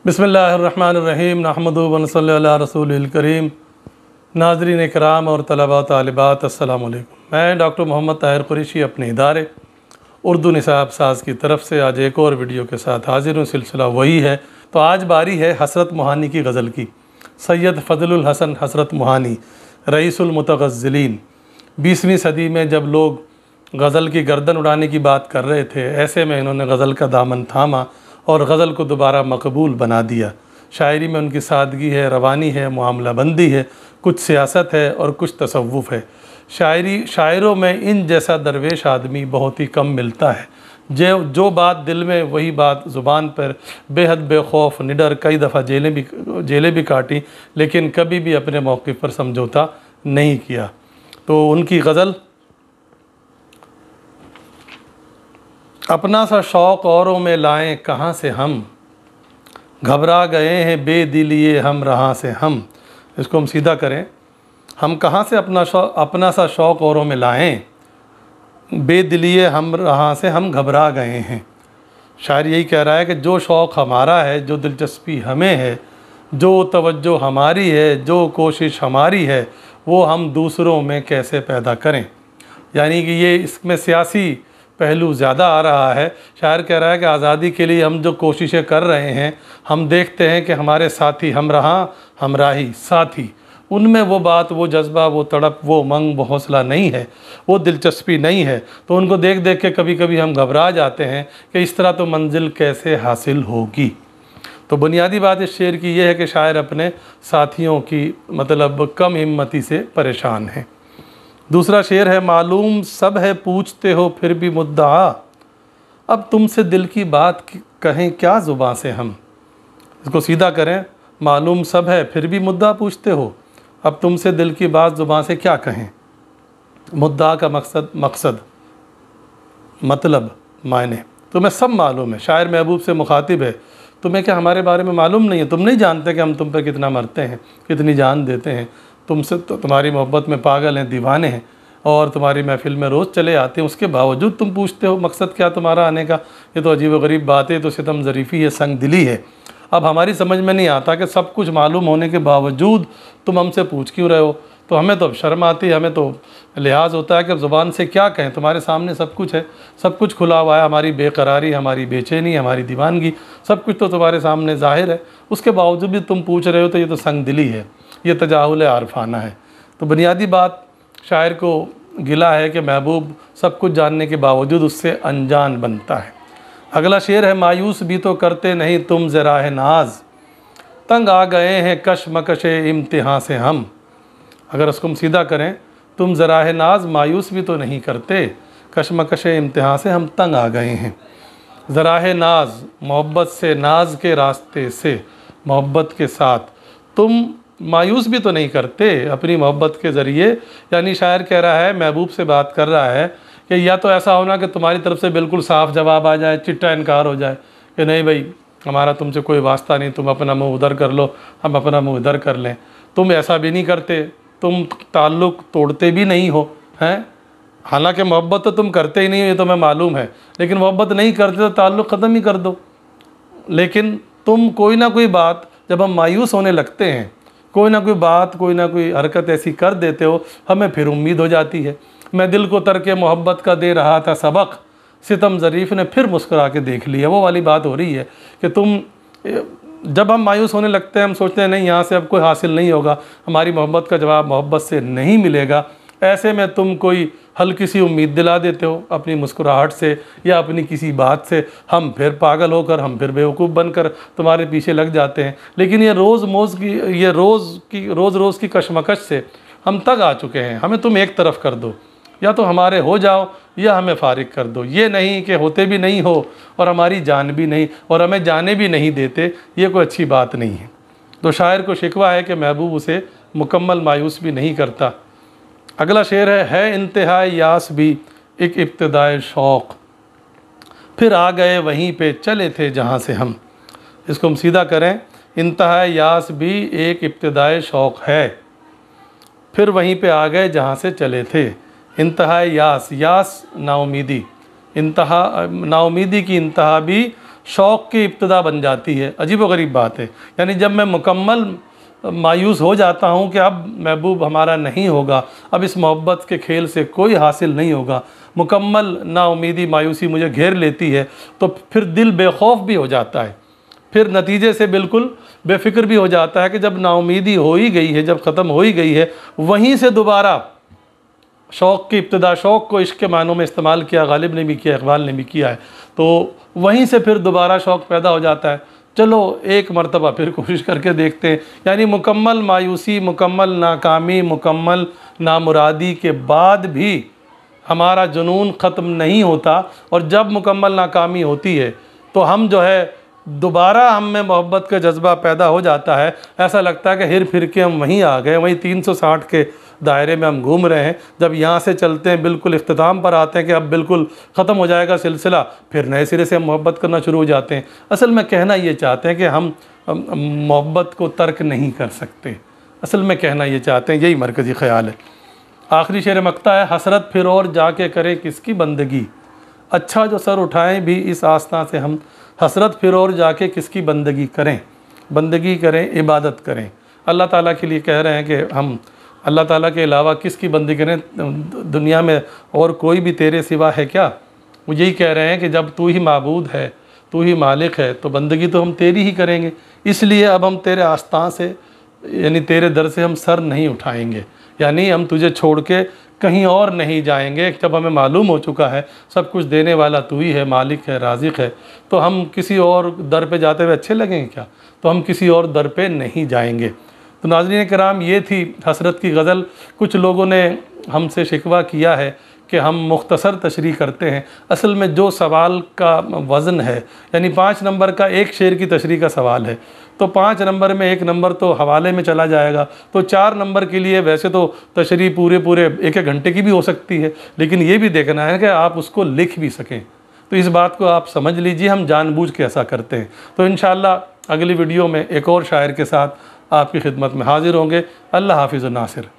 बिस्मिल्लाहिर्रहमानिर्रहीम नहमदु व नसल्ली अला रसूलिल करीम। नाज़रीन इकराम और तलबा तालिबात अस्सलामु अलैकुम। मैं डॉक्टर मोहम्मद ताहिर कुरैशी अपने इदारे उर्दू निसाब साज की तरफ से आज एक और वीडियो के साथ हाजिर हूँ। सिलसिला वही है। तो आज बारी है हसरत मोहानी की गज़ल की। सैयद फ़ज़लुल हसन हसरत मोहानी रईसुल मुतग़ज़्ज़िलीन। 20वीं सदी में जब लोग गज़ल की गर्दन उड़ाने की बात कर रहे थे, ऐसे में इन्होंने गज़ल का दामन थामा और गज़ल को दोबारा मकबूल बना दिया। शायरी में उनकी सादगी है, रवानी है, मामला बंदी है, कुछ सियासत है और कुछ तसव्वुफ़ है। शायरों में इन जैसा दरवेश आदमी बहुत ही कम मिलता है। जो बात दिल में वही बात ज़ुबान पर, बेहद बेखौफ निडर, कई दफ़ा जेलें भी काटी, लेकिन कभी भी अपने मौक़िफ़ पर समझौता नहीं किया। तो उनकी गज़ल, अपना सा शौक़ औरों में लाएं कहाँ से हम, घबरा गए हैं बेदिलिए हम रहाँ से हम। इसको हम सीधा करें, हम कहाँ से अपना सा शौक़ औरों में लाएं, बेदिलिए हम रहाँ से हम घबरा गए हैं। शायर यही कह रहा है कि जो शौक़ हमारा है, जो दिलचस्पी हमें है, जो तवज्जो हमारी है, जो कोशिश हमारी है, वो हम दूसरों में कैसे पैदा करें। यानी कि ये इसमें सियासी पहलू ज़्यादा आ रहा है। शायर कह रहा है कि आज़ादी के लिए हम जो कोशिशें कर रहे हैं, हम देखते हैं कि हमारे साथी हमराही साथी, उनमें वो बात, वो जज्बा, वो तड़प, वो उमंग, वो हौसला नहीं है, वो दिलचस्पी नहीं है। तो उनको देख देख के कभी कभी हम घबरा जाते हैं कि इस तरह तो मंजिल कैसे हासिल होगी। तो बुनियादी बात इस शेर की ये है कि शायर अपने साथियों की मतलब कम हिम्मती से परेशान हैं। दूसरा शेर है, मालूम सब है पूछते हो फिर भी मुद्दा, अब तुमसे दिल की बात कहें क्या ज़ुबां से हम। इसको सीधा करें, मालूम सब है फिर भी मुद्दा पूछते हो, अब तुमसे दिल की बात ज़ुबां से क्या कहें। मुद्दा का मकसद मतलब मायने तुम्हें सब मालूम है। शायर महबूब से मुखातिब है, तुम्हें क्या हमारे बारे में मालूम नहीं है? तुम नहीं जानते कि हम तुम पे कितना मरते हैं, कितनी जान देते हैं। तुमसे तो तुम्हारी मोहब्बत में पागल हैं, दीवाने हैं, और तुम्हारी महफिल में रोज़ चले आते हैं, उसके बावजूद तुम पूछते हो मकसद क्या तुम्हारा आने का। ये तो अजीब व गरीब बात है, तो सितम ज़रीफ़ी है, संग दिली है। अब हमारी समझ में नहीं आता कि सब कुछ मालूम होने के बावजूद तुम हमसे पूछ क्यों रहे हो। तो हमें तो शर्म आती है, हमें तो लिहाज होता है कि ज़ुबान से क्या कहें। तुम्हारे सामने सब कुछ है, सब कुछ खुला हुआ है। हमारी बेकरारी, हमारी बेचैनी, हमारी दीवानगी, सब कुछ तो तुम्हारे सामने ज़ाहिर है। उसके बावजूद भी तुम पूछ रहे हो, तो ये तो संग दिली है, ये तजाहुल आरफाना है। तो बुनियादी बात, शायर को गिला है कि महबूब सब कुछ जानने के बावजूद उससे अनजान बनता है। अगला शेर है, मायूस भी तो करते नहीं तुम ज़राह नाज, तंग आ गए हैं कशमकश इम्तिहां से हम। अगर उसको हम सीधा करें, तुम ज़राह नाज मायूस भी तो नहीं करते, कशमकश इम्तिहां से हम तंग आ गए हैं। ज़राह नाज, मोहब्बत से, नाज के रास्ते से, मोहब्बत के साथ तुम मायूस भी तो नहीं करते अपनी मोहब्बत के ज़रिए। यानी शायर कह रहा है, महबूब से बात कर रहा है कि या तो ऐसा होना कि तुम्हारी तरफ से बिल्कुल साफ़ जवाब आ जाए, चिट्टा इनकार हो जाए कि नहीं भाई हमारा तुमसे कोई वास्ता नहीं, तुम अपना मुँह उधर कर लो, हम अपना मुँह इधर कर लें। तुम ऐसा भी नहीं करते, तुम ताल्लुक़ तोड़ते भी नहीं हो, हैं। हालांकि मोहब्बत तो तुम करते ही नहीं हो, ये तो मैं मालूम है, लेकिन मोहब्बत नहीं करते तो ताल्लुक़ ख़त्म ही कर दो। लेकिन तुम कोई ना कोई बात, जब हम मायूस होने लगते हैं, कोई ना कोई बात, कोई ना कोई हरकत ऐसी कर देते हो, हमें फिर उम्मीद हो जाती है। मैं दिल को तरके मोहब्बत का दे रहा था सबक, सितम ज़रीफ़ ने फिर मुस्कुरा के देख लिया। वो वाली बात हो रही है कि तुम, जब हम मायूस होने लगते हैं, हम सोचते हैं नहीं यहाँ से अब कोई हासिल नहीं होगा, हमारी मोहब्बत का जवाब मोहब्बत से नहीं मिलेगा। ऐसे में तुम कोई हल्की सी उम्मीद दिला देते हो अपनी मुस्कुराहट से या अपनी किसी बात से। हम फिर पागल होकर, हम फिर बेवकूफ़ बनकर तुम्हारे पीछे लग जाते हैं। लेकिन ये रोज़ रोज़ की कशमकश से हम तंग आ चुके हैं। हमें तुम एक तरफ कर दो, या तो हमारे हो जाओ या हमें फारिग कर दो। ये नहीं कि होते भी नहीं हो और हमारी जान भी नहीं और हमें जाने भी नहीं देते, ये कोई अच्छी बात नहीं है। तो शायर को शिकवा है कि महबूब उसे मुकम्मल मायूस भी नहीं करता। अगला शेर है इंतहाई यास भी एक इब्तिदाए शौक़, फिर आ गए वहीं पे चले थे जहाँ से हम। इसको हम सीधा करें, इंतहाई यास भी एक इब्तिदाए शौक़ है, फिर वहीं पे आ गए जहाँ से चले थे। इंतहाई यास, यास नाउमीदी, इंतहा नाउमीदी की इंतहा भी शौक़ की इब्तिदा बन जाती है। अजीब व गरीब बात है। यानी जब मैं मुकम्मल मायूस हो जाता हूँ कि अब महबूब हमारा नहीं होगा, अब इस मोहब्बत के खेल से कोई हासिल नहीं होगा, मुकम्मल नाउमीदी मायूसी मुझे घेर लेती है, तो फिर दिल बेखौफ भी हो जाता है। फिर नतीजे से बिल्कुल बेफ़िक्र भी हो जाता है कि जब नाउमीदी हो ही गई है, जब ख़त्म हो ही गई है, वहीं से दोबारा शौक़ की इब्तिदा, शौक़ को इश्क़ के मानों में इस्तेमाल किया, गालिब ने भी किया, इक़बाल ने भी किया है, तो वहीं से फिर दोबारा शौक़ पैदा हो जाता है। चलो एक मरतबा फिर कोशिश करके देखते हैं। यानी मुकम्मल मायूसी, मुकम्मल नाकामी, मुकम्मल नामुरादी के बाद भी हमारा जुनून ख़त्म नहीं होता, और जब मुकम्मल नाकामी होती है तो हम जो है दोबारा हम में मोहब्बत का जज्बा पैदा हो जाता है। ऐसा लगता है कि हिर फिर के हम वहीं आ गए, वहीं 360 के दायरे में हम घूम रहे हैं। जब यहाँ से चलते हैं बिल्कुल इख्तिताम पर आते हैं कि अब बिल्कुल ख़त्म हो जाएगा सिलसिला, फिर नए सिरे से हम मोहब्बत करना शुरू हो जाते हैं। असल में कहना ये चाहते हैं कि हम मोहब्बत को तर्क नहीं कर सकते। असल में कहना ये चाहते हैं, यही मरकज़ी ख़्याल है। आखिरी शेर मक्ता है, हसरत फिर और जाके करे किसकी बंदगी, अच्छा जो सर उठाएं भी इस आस्था से हम, हसरत फिर और जाके किसकी बंदगी करें, बंदगी करें, इबादत करें। अल्लाह ताला के लिए कह रहे हैं कि हम अल्लाह ताला के अलावा किसकी बंदगी करें, दुनिया में और कोई भी तेरे सिवा है क्या। वो यही कह रहे हैं कि जब तू ही माबूद है, तू ही मालिक है, तो बंदगी तो हम तेरी ही करेंगे। इसलिए अब हम तेरे आस्था से, यानी तेरे दर से हम सर नहीं उठाएंगे, यानी हम तुझे छोड़ के कहीं और नहीं जाएंगे। जब हमें मालूम हो चुका है सब कुछ देने वाला तू ही है, मालिक है, राज़िक है, तो हम किसी और दर पे जाते हुए अच्छे लगेंगे क्या, तो हम किसी और दर पे नहीं जाएंगे। तो नाज़रीन किराम, ये थी हसरत की गज़ल। कुछ लोगों ने हमसे शिकवा किया है कि हम मुख्तसर तशरीह करते हैं। असल में जो सवाल का वज़न है, यानी 5 नंबर का एक शेर की तशरीह का सवाल है, तो 5 नंबर में 1 नंबर तो हवाले में चला जाएगा, तो 4 नंबर के लिए वैसे तो तशरीह पूरे 1-1 घंटे की भी हो सकती है, लेकिन ये भी देखना है कि आप उसको लिख भी सकें। तो इस बात को आप समझ लीजिए, हम जानबूझ के ऐसा करते हैं। तो इंशाअल्लाह अगली वीडियो में एक और शायर के साथ आपकी खिदमत में हाज़िर होंगे। अल्लाह हाफ़िज़ नासिर।